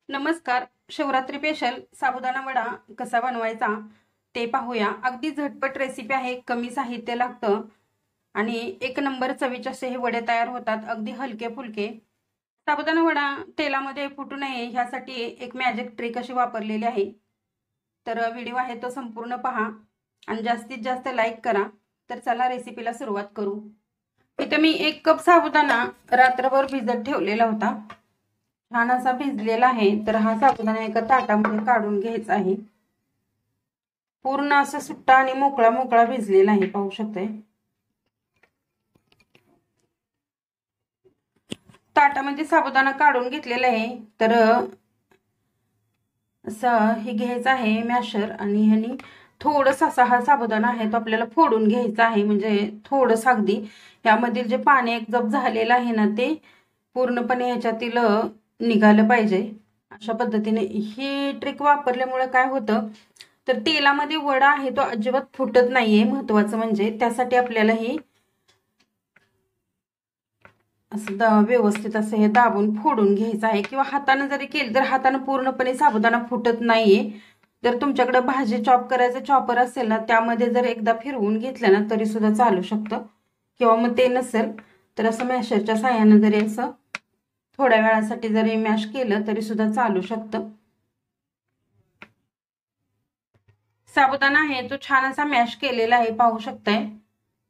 नमस्कार. शिवरात्री स्पेशल साबुदाणा वडा कसा बनवायचा ते पाहूया. अगदी झटपट रेसिपी आहे, कमी साहित्य लागतं आणि एक नंबर चवीचे असे हे वडे तयार होतात, अगदी हलके फुलके. साबुदाणा वडा तेलामध्ये फुटू नये ह्यासाठी एक मॅजिक ट्रिक अशी वापरलेली आहे. तर व्हिडिओ आहे तो संपूर्ण पहा आणि जास्तीत जास्त लाईक करा. तर चला रेसिपीला सुरुवात करू. इथे मी 1 कप साबुदाणा रात्रभर भिजत ठेवलेला होता. छान असा भिजलेला आहे. तर हा साबुदाणा एका ताटामध्ये काढून घ्यायचा आहे. पूर्ण असा सुट्टा आणि मोकळा मोकळा भिजलेला आहे, पाहू शकते. ताटामध्ये साबुदाणा काढून घेतलेला आहे. तर असं हे घ्यायचं आहे मॅशर आणि ह्यानी थोडंसं असा हा साबुदाणा आहे तो आपल्याला फोडून घ्यायचा आहे. म्हणजे थोडंसं अगदी यामधील जे पाणी एकजप झालेलं आहे ना ते पूर्णपणे ह्याच्यातील निघालं पाहिजे. अशा पद्धतीने ही ट्रिक वापरल्यामुळे काय होतं तर तेलामध्ये वडा आहे तो अजिबात फुटत नाहीये. महत्वाचं म्हणजे त्यासाठी आपल्याला हे असं व्यवस्थित असं हे दाबून फोडून घ्यायचं आहे. किंवा हाताने जरी केलं तर हाताने पूर्णपणे साबुदाणा फुटत नाहीये. जर तुमच्याकडे भाजी चॉप करायचं चॉपर असेल ना त्यामध्ये जर एकदा फिरवून घेतलं ना तरी सुद्धा चालू शकतं. किंवा मग ते नसेल तर असं मॅशरच्या साह्याने जरी असं थोड्या वेळासाठी जरी मॅश केलं तरी सुद्धा चालू शकतं. साबुदाणा आहे तो छान असा मॅश केलेला आहे, पाहू शकताय.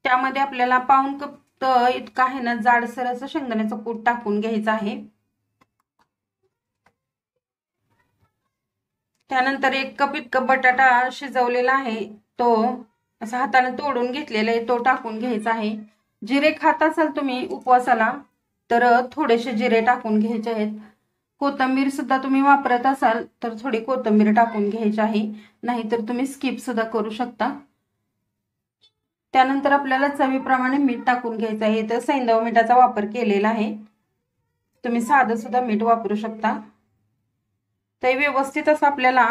त्यामध्ये आपल्याला पाऊण कप इतका आहे ना जाडसर असं शेंगदाण्याचं कूट टाकून घ्यायचं आहे. त्यानंतर 1 कप इतका बटाटा शिजवलेला आहे तो असा हाताने तोडून घेतलेला आहे तो टाकून घ्यायचा आहे. जिरे खात असाल तुम्ही उपवासाला तर थोडेसे जिरे टाकून घ्यायचे आहेत. कोथिंबीर सुद्धा तुम्ही वापरत असाल तर थोडी कोथिंबीर टाकून घ्यायची आहे, नाहीतर तुम्ही स्किप सुद्धा करू शकता. त्यानंतर आपल्याला चवीप्रमाणे मीठ टाकून घ्यायचं आहे. तर सैंधव मीठाचा वापर केलेला आहे, तुम्ही साधं सुद्धा मीठ वापरू शकता. ते व्यवस्थित असं आपल्याला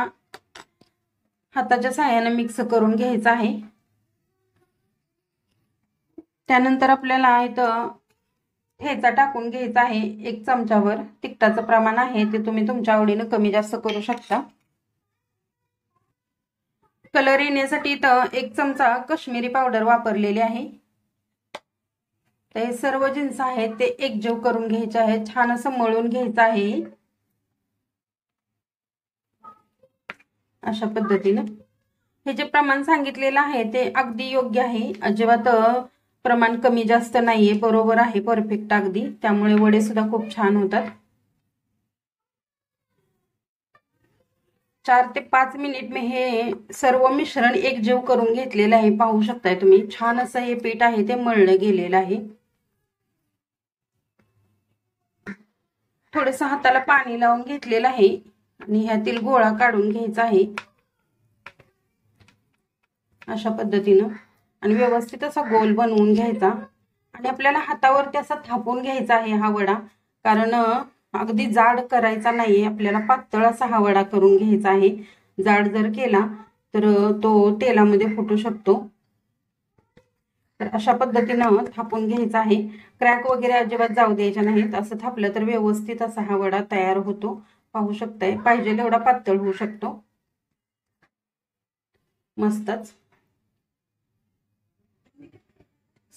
हाताच्या साहाय्याने मिक्स करून घ्यायचं आहे. त्यानंतर आपल्याला इथं ठेचा टाकून घ्यायचा आहे 1 चमचावर. तिखटाचं प्रमाण आहे ते तुम्ही तुमच्या आवडीने कमी जास्त करू शकता. कलर येण्यासाठी इथं 1 चमचा काश्मीरी पावडर वापरलेली आहे. ते सर्व जिन्स आहेत ते एकजीव करून घ्यायचे आहेत, छान असं मळून घ्यायचं आहे. अशा पद्धतीने हे जे प्रमाण सांगितलेलं आहे ते अगदी योग्य आहे. अजिबात प्रमाण कमी जास्त नाहीये, बरोबर आहे, परफेक्ट अगदी. त्यामुळे वडे सुद्धा खूप छान होतात. 4 ते 5 मिनिट मी हे सर्व मिश्रण एकजीव करून घेतलेलं आहे, पाहू शकताय तुम्ही. छान असं हे पीठ आहे ते मळलं गेलेलं आहे. थोडंसं हाताला पाणी लावून घेतलेलं आहे आणि ह्यातील गोळा काढून घ्यायचा आहे अशा पद्धतीनं आणि व्यवस्थित असा गोल बनवून घ्यायचा. आणि आपल्याला हातावरती असा थापून घ्यायचा आहे हा वडा, कारण अगदी जाड करायचा नाहीये आपल्याला, पातळ असा हा वडा करून घ्यायचा आहे. जाड जर केला तर तो तेलामध्ये फुटू शकतो. तर अशा पद्धतीनं थापून घ्यायचा आहे. क्रॅक वगैरे अजिबात जाऊ द्यायच्या नाहीत. असं थापलं तर व्यवस्थित असा हा वडा तयार होतो, पाहू शकताय. पाहिजे एवढा पातळ होऊ शकतो. मस्तच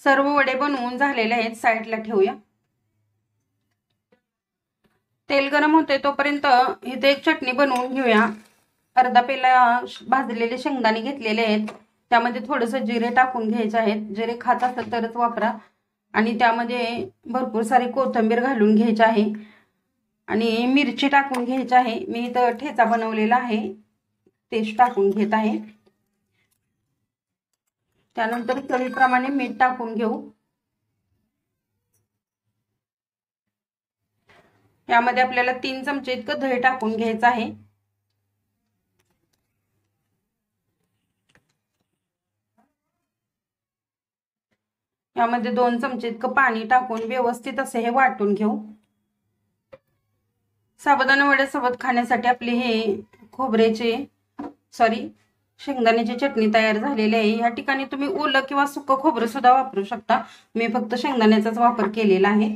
सर्व वडे बनवून झालेले आहेत, साईडला ठेवूया. तेल गरम होते तोपर्यंत इथे एक चटणी बनवून घेऊया. अर्धा पेला भाजलेले शेंगदाणे घेतलेले आहेत, त्यामध्ये थोडंसं जिरे टाकून घ्यायचे आहेत. जिरे खात असेल तरच वापरा. आणि त्यामध्ये भरपूर सारी कोथिंबीर घालून घ्यायची आहे आणि मिरची टाकून घ्यायची आहे. मी इथं ठेचा बनवलेला आहे तेच टाकून घेत आहे. त्यानंतर चवीप्रमाणे मीठ टाकून घेऊ. यामध्ये आपल्याला 3 चमचे इतकं दही टाकून घ्यायचं आहे. यामध्ये 2 चमचे इतकं पाणी टाकून व्यवस्थित असे हे वाटून घेऊ. साबुदाणा वड्यासोबत खाण्यासाठी आपले हे शेंगदाण्याची चटणी तयार झालेली आहे. या ठिकाणी तुम्ही ओलं किंवा सुकं खोबरं सुद्धा वापरू शकता. मी फक्त शेंगदाण्याचाच वापर केलेला आहे.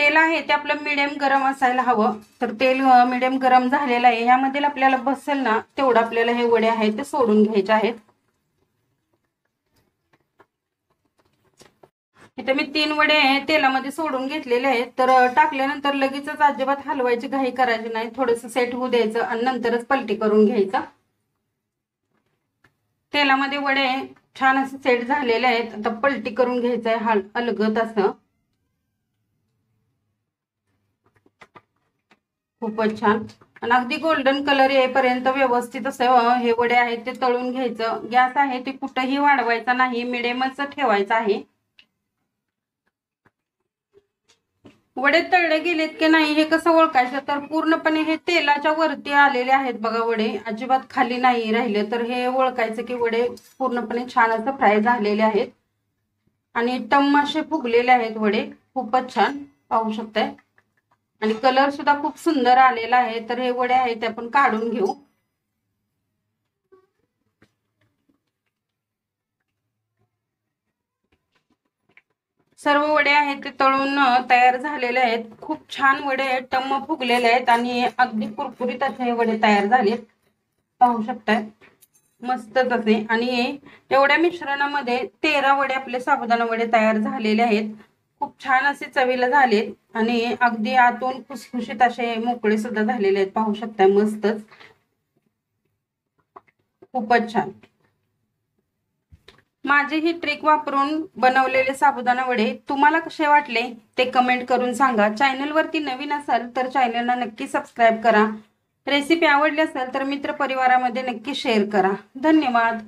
तेल आहे ते आपलं मिडियम गरम असायला हवं. तर तेल मिडियम गरम झालेलं आहे. ह्यामध्ये आपल्याला बसेल ना तेवढं आपल्याला हे वडे आहेत ते सोडून घ्यायचे आहेत. इथे मी 3 वडे तेलामध्ये सोडून घेतलेले आहेत. तर टाकल्यानंतर लगेचच अजिबात हलवायची घाई करायची नाही. थोडंसं सेट होऊ द्यायचं आणि नंतरच पलटी करून घ्यायचं. तेलामध्ये वडे छान असे सेट झालेले आहेत. आता पलटी करून घ्यायचं आहे अलगद असं. खूपच छान आणि अगदी गोल्डन कलर येईपर्यंत व्यवस्थित असं हे वडे आहेत ते तळून घ्यायचं. गॅस आहे ते कुठेही वाढवायचा नाही, मिडियमच ठेवायचा आहे. वडे तळले गेलेत की नाही हे कसं ओळखायचं, तर पूर्णपणे हे तेलाच्या वरती आलेले आहेत बघा वडे, अजिबात खाली नाही राहिले. तर हे ओळखायचं की वडे पूर्णपणे छान असं फ्राय झालेले आहेत आणि टम्म असे फुगलेले आहेत वडे. खूपच छान पाहू शकताय आणि कलर सुद्धा खूप सुंदर आलेला आहे. तर हे वडे आहेत ते आपण काढून घेऊ. सर्व वडे आहेत ते तळून तयार झालेले आहेत. खूप छान वडे टम्म फुगलेले आहेत आणि अगदी कुरकुरीत असे हे वडे तयार झालेत, पाहू शकताय. मस्तच असे आणि एवढ्या मिश्रणामध्ये 13 वडे आपले साबुदाणा वडे तयार झालेले आहेत. खूप छान असे चवीला झालेत आणि अगदी आतून खुसखुशीत असे मोकळे सुद्धा झालेले आहेत, पाहू शकताय. मस्तच, खूपच छान. माझी ही ट्रिक वापरून बनवलेले साबुदाणा वडे तुम्हाला कसे वाटले ते कमेंट करून सांगा. चॅनलवरती नवीन असाल तर चॅनलला नक्की सबस्क्राईब करा. रेसिपी आवडली असेल तर मित्र परिवारामध्ये नक्की शेअर करा. धन्यवाद.